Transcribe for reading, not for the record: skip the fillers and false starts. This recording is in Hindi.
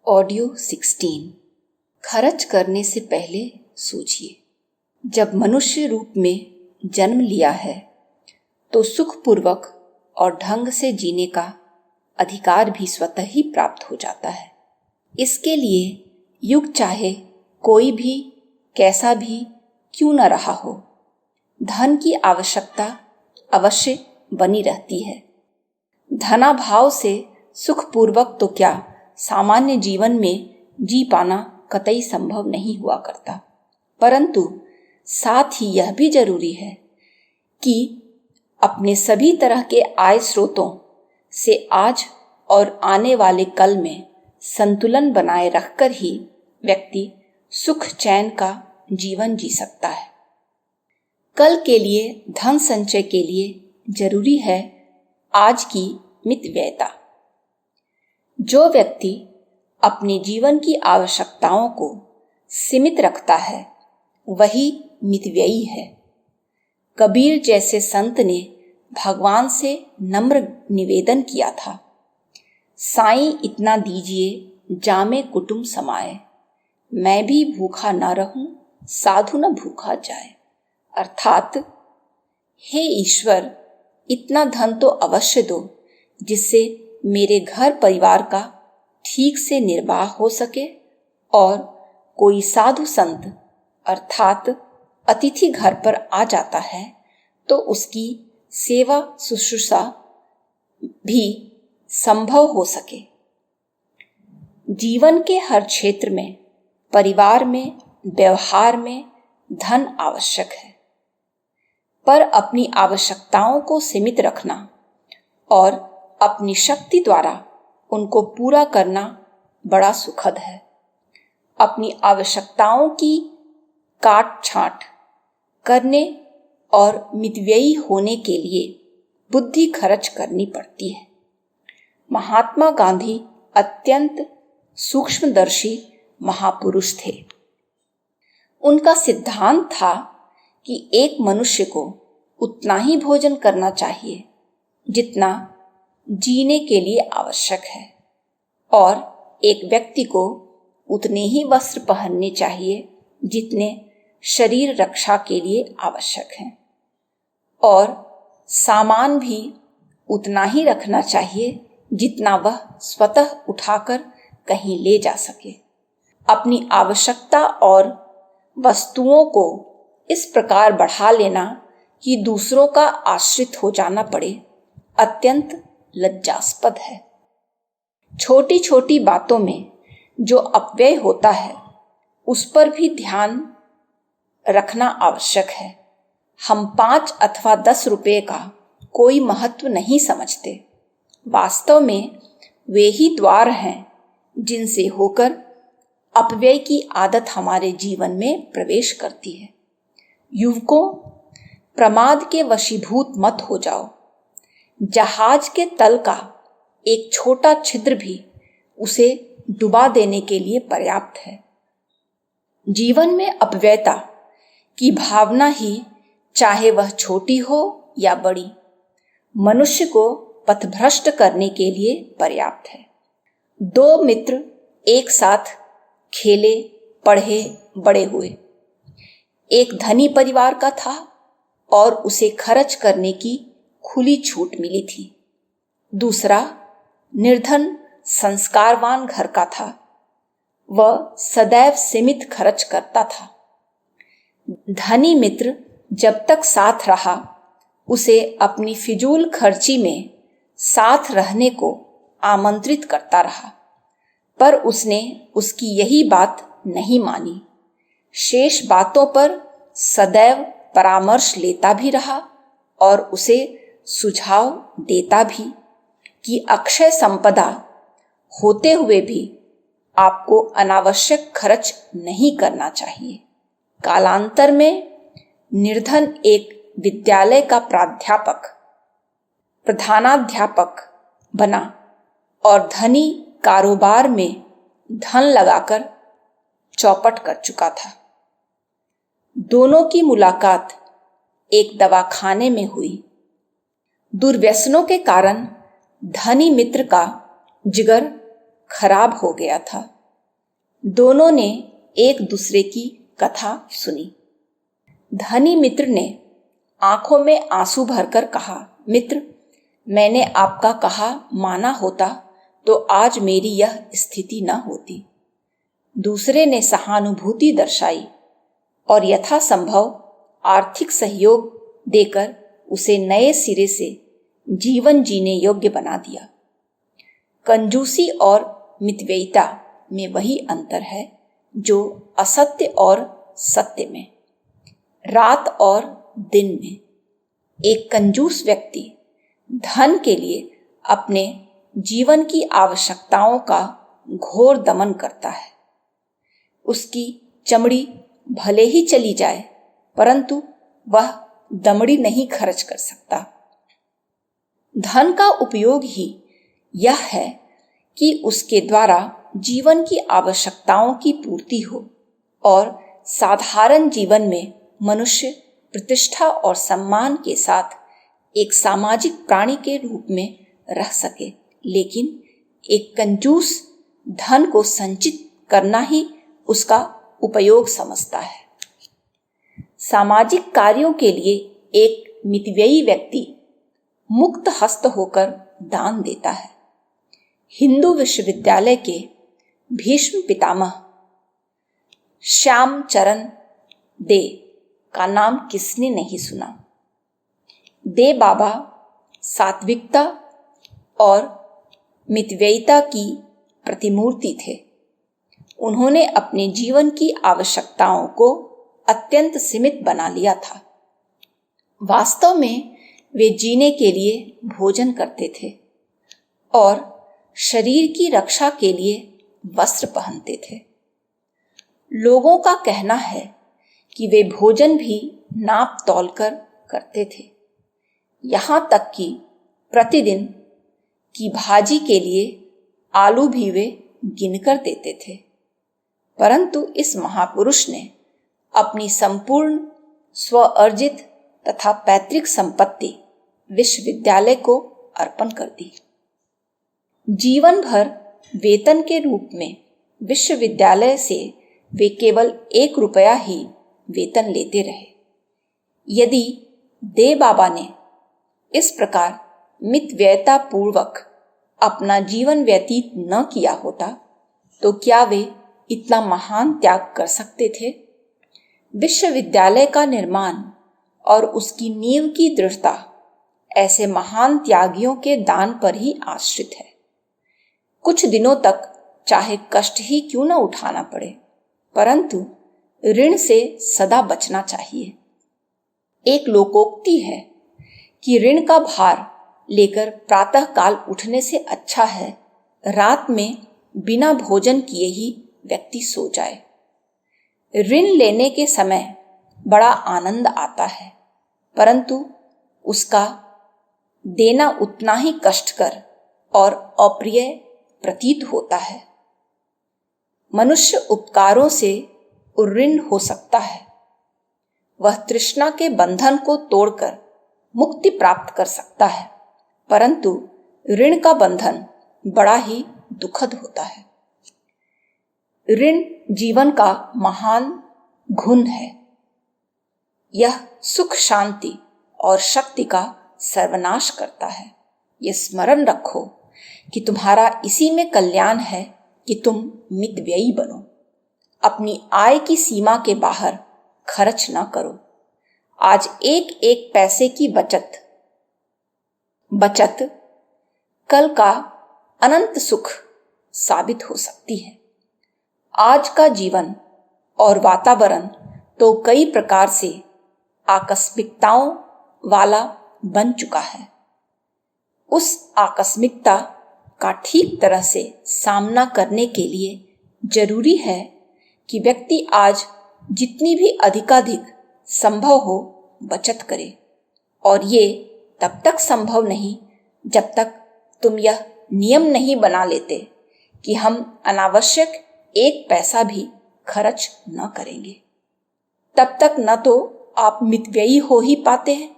ऑडियो 16। खर्च करने से पहले सोचिए। जब मनुष्य रूप में जन्म लिया है तो सुखपूर्वक और ढंग से जीने का अधिकार भी स्वतः ही प्राप्त हो जाता है। इसके लिए युग चाहे कोई भी कैसा भी क्यों न रहा हो, धन की आवश्यकता अवश्य बनी रहती है। धनाभाव से सुखपूर्वक तो क्या, सामान्य जीवन में जी पाना कतई संभव नहीं हुआ करता। परंतु साथ ही यह भी जरूरी है कि अपने सभी तरह के आय स्रोतों से आज और आने वाले कल में संतुलन बनाए रखकर ही व्यक्ति सुख चैन का जीवन जी सकता है। कल के लिए धन संचय के लिए जरूरी है आज की मितव्ययता। जो व्यक्ति अपने जीवन की आवश्यकताओं को सीमित रखता है वही मितव्ययी है। कबीर जैसे संत ने भगवान से नम्र निवेदन किया था, साईं इतना दीजिए जामे कुटुंब समाए, मैं भी भूखा न रहूं साधु न भूखा जाए। अर्थात, हे ईश्वर, इतना धन तो अवश्य दो जिससे मेरे घर परिवार का ठीक से निर्वाह हो सके और कोई साधु संत अर्थात अतिथि घर पर आ जाता है तो उसकी सेवा शुश्रूषा भी संभव हो सके। जीवन के हर क्षेत्र में, परिवार में, व्यवहार में धन आवश्यक है, पर अपनी आवश्यकताओं को सीमित रखना और अपनी शक्ति द्वारा उनको पूरा करना बड़ा सुखद है। अपनी आवश्यकताओं की काट छांट करने और मितव्ययी होने के लिए बुद्धि खर्च करनी पड़ती है। महात्मा गांधी अत्यंत सूक्ष्मदर्शी महापुरुष थे। उनका सिद्धांत था कि एक मनुष्य को उतना ही भोजन करना चाहिए जितना जीने के लिए आवश्यक है और एक व्यक्ति को उतने ही वस्त्र पहनने चाहिए जितने शरीर रक्षा के लिए आवश्यक हैं और सामान भी उतना ही रखना चाहिए जितना वह स्वतः उठाकर कहीं ले जा सके। अपनी आवश्यकता और वस्तुओं को इस प्रकार बढ़ा लेना कि दूसरों का आश्रित हो जाना पड़े, अत्यंत लज्जास्पद है। छोटी छोटी बातों में जो अपव्यय होता है उस पर भी ध्यान रखना आवश्यक है। हम 5 अथवा 10 रुपये का कोई महत्व नहीं समझते। वास्तव में वे ही द्वार हैं जिनसे होकर अपव्यय की आदत हमारे जीवन में प्रवेश करती है। युवकों, प्रमाद के वशीभूत मत हो जाओ। जहाज के तल का एक छोटा छिद्र भी उसे डुबा देने के लिए पर्याप्त है। जीवन में अपव्ययता की भावना ही, चाहे वह छोटी हो या बड़ी, मनुष्य को पथभ्रष्ट करने के लिए पर्याप्त है। 2 मित्र एक साथ खेले, पढ़े, बड़े हुए। एक धनी परिवार का था और उसे खर्च करने की खुली छूट मिली थी। दूसरा निर्धन संस्कारवान घर का था। वह सदैव सीमित खर्च करता था। धनी मित्र जब तक साथ रहा उसे अपनी फिजूल खर्ची में साथ रहने को आमंत्रित करता रहा, पर उसने उसकी यही बात नहीं मानी। शेष बातों पर सदैव परामर्श लेता भी रहा और उसे सुझाव देता भी कि अक्षय संपदा होते हुए भी आपको अनावश्यक खर्च नहीं करना चाहिए। कालांतर में निर्धन एक विद्यालय का प्राध्यापक, प्रधानाध्यापक बना और धनी कारोबार में धन लगाकर चौपट कर चुका था। दोनों की मुलाकात एक दवाखाने में हुई। दुर्व्यसनों के कारण धनी मित्र का जिगर खराब हो गया था दोनों ने एक दूसरे की कथा सुनी। धनी मित्र ने आंखों में आंसू भरकर कहा, मित्र, मैंने आपका कहा माना होता तो आज मेरी यह स्थिति न होती। दूसरे ने सहानुभूति दर्शाई और यथासंभव आर्थिक सहयोग देकर उसे नए सिरे से जीवन जीने योग्य बना दिया। कंजूसी और मितव्ययिता में वही अंतर है जो असत्य और सत्य में, रात और दिन में। एक कंजूस व्यक्ति धन के लिए अपने जीवन की आवश्यकताओं का घोर दमन करता है। उसकी चमड़ी भले ही चली जाए, परंतु वह दमड़ी नहीं खर्च कर सकता। धन का उपयोग ही यह है कि उसके द्वारा जीवन की आवश्यकताओं की पूर्ति हो और साधारण जीवन में मनुष्य प्रतिष्ठा और सम्मान के साथ एक सामाजिक प्राणी के रूप में रह सके। लेकिन एक कंजूस धन को संचित करना ही उसका उपयोग समझता है। सामाजिक कार्यों के लिए एक मितव्ययी व्यक्ति मुक्त हस्त होकर दान देता है। हिंदू विश्वविद्यालय के भीष्म पितामह श्याम चरण दे का नाम किसने नहीं सुना। दे बाबा सात्विकता और मितव्ययिता की प्रतिमूर्ति थे। उन्होंने अपने जीवन की आवश्यकताओं को अत्यंत सीमित बना लिया था। वास्तव में वे जीने के लिए भोजन करते थे और शरीर की रक्षा के लिए वस्त्र पहनते थे। लोगों का कहना है कि वे भोजन भी नाप तौल कर करते थे। यहाँ तक कि प्रतिदिन की भाजी के लिए आलू भी वे गिनकर देते थे। परंतु इस महापुरुष ने अपनी संपूर्ण स्वअर्जित तथा पैतृक संपत्ति विश्वविद्यालय को अर्पण कर दी। जीवन भर वेतन के रूप में विश्वविद्यालय से वे केवल 1 रुपया ही वेतन लेते रहे। यदि दे बाबा ने इस प्रकार मितव्ययिता पूर्वक अपना जीवन व्यतीत न किया होता तो क्या वे इतना महान त्याग कर सकते थे? विश्वविद्यालय का निर्माण और उसकी नींव की दृढ़ता ऐसे महान त्यागियों के दान पर ही आश्रित है। कुछ दिनों तक चाहे कष्ट ही क्यों न उठाना पड़े, परंतु ऋण से सदा बचना चाहिए। एक लोकोक्ति है कि ऋण का भार लेकर प्रातः काल उठने से अच्छा है रात में बिना भोजन किए ही व्यक्ति सो जाए। ऋण लेने के समय बड़ा आनंद आता है, परंतु उसका देना उतना ही कष्टकर और अप्रिय प्रतीत होता है। मनुष्य उपकारों से उऋण हो सकता है। वह तृष्णा के बंधन को तोड़कर मुक्ति प्राप्त कर सकता है, परंतु ऋण का बंधन बड़ा ही दुखद होता है। ऋण जीवन का महान घुन है। यह सुख, शांति और शक्ति का सर्वनाश करता है। यह स्मरण रखो कि तुम्हारा इसी में कल्याण है कि तुम मितव्ययी बनो। अपनी आय की सीमा के बाहर खर्च न करो। आज एक एक पैसे की बचत कल का अनंत सुख साबित हो सकती है। आज का जीवन और वातावरण तो कई प्रकार से आकस्मिकताओं वाला बन चुका है। उस आकस्मिकता का ठीक तरह से सामना करने के लिए जरूरी है कि व्यक्ति आज जितनी भी अधिकाधिक संभव हो बचत करे, और ये तब तक संभव नहीं जब तक तुम यह नियम नहीं बना लेते कि हम अनावश्यक 1 पैसा भी खर्च न करेंगे। तब तक न तो आप मितव्ययी हो ही पाते हैं